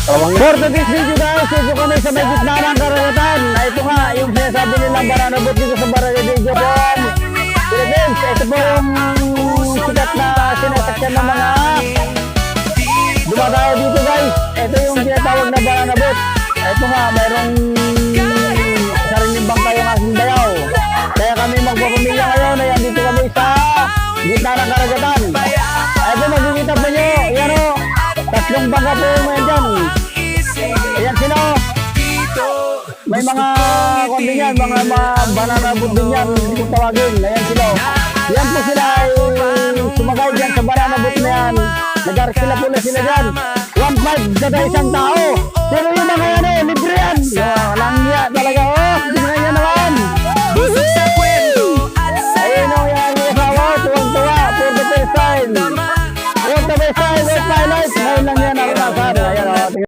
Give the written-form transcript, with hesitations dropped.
For today's video guys, ito kami sa may gitna ng karagatan. Ito nga, yung sinasabi nilang banana boat dito sa Barangay de Jopon, Philippines. Ito po yung sikat na sinasakyan ng mga dumadayo dito guys. Ito yung tinatawag na banana boat. Ito nga, mayroong sariling bangka yung aking bayaw. Kaya kami magpapamilya ngayon. Ayan, dito kami sa gitna ng karagatan. Ito, magkikita po nyo. Yan o, tatlong bangka po yung mga dyan. Ayan sila. May mga kundi yan, mga banana boat din yan. Hindi ko tawagin. Ayan sila. Yan po sila ay sumakay dyan sa banana boat na yan. Nag-arkila po na sila dyan. 1.5 kada isang tao. Pero yung mga yan